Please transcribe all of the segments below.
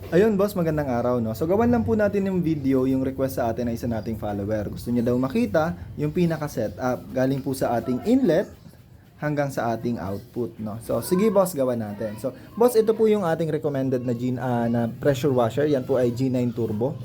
Ayun boss, magandang araw no. So gawan lang po natin yung video, yung request sa atin ng isa nating follower. Gusto niya daw makita yung pinaka setup galing po sa ating inlet hanggang sa ating output no. So sige boss, gawan natin. So boss, ito po yung ating recommended na na pressure washer. Yan po ay G9 Turbo.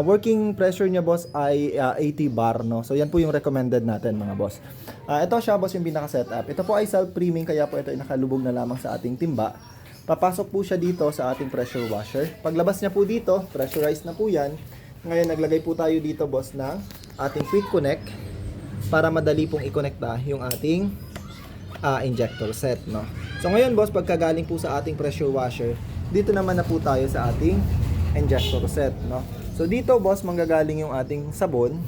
Working pressure niya boss ay 80 bar no. So yan po yung recommended natin mga boss. Ito siya boss yung pinaka setup. Ito po ay self-priming kaya po ito ay nakalubog na lamang sa ating timba. Papasok po siya dito sa ating pressure washer. Paglabas niya po dito, pressurized na po yan. Ngayon, naglagay po tayo dito, boss, ng ating quick connect para madali pong i-connecta yung ating injector set, no? So, ngayon, boss, pagkagaling po sa ating pressure washer, dito naman na po tayo sa ating injector set, no? So, dito, boss, manggagaling yung ating sabon.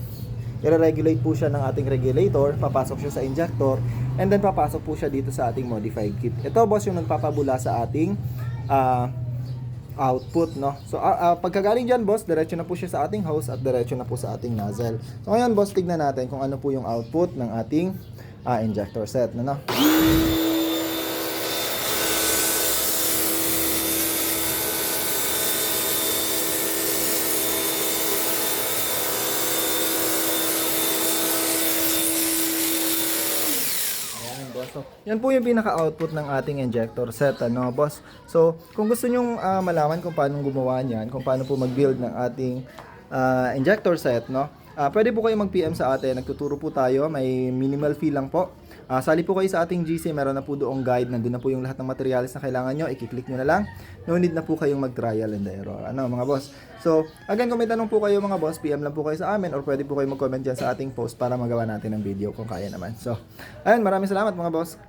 I-regulate po siya ng ating regulator, papasok siya sa injector, and then papasok po siya dito sa ating modified kit. Ito boss yung nagpapabula sa ating output, no? So pagkagaling dyan boss, diretso na po siya sa ating hose at diretso na po sa ating nozzle. So ngayon boss, tignan natin kung ano po yung output ng ating injector set, no? Boss. So, yan po yung pinaka-output ng ating injector set, ano, boss. So, kung gusto nyong malaman kung paano gumawa niyan, kung paano po mag-build ng ating injector set, no? Pwede po kayo mag-PM sa atin. Nagtuturo po tayo. May minimal fee lang po. Sali po kayo sa ating GC. Meron na po doong guide. Nandun na po yung lahat ng materials na kailangan nyo. I-click nyo na lang. No need na po kayong mag-trial and error. Ano, mga boss? So, again, kung may tanong po kayo mga boss, PM lang po kayo sa amin or pwede po kayo mag-comment dyan sa ating post para magawa natin ng video kung kaya naman. So, ayun, maraming salamat mga boss.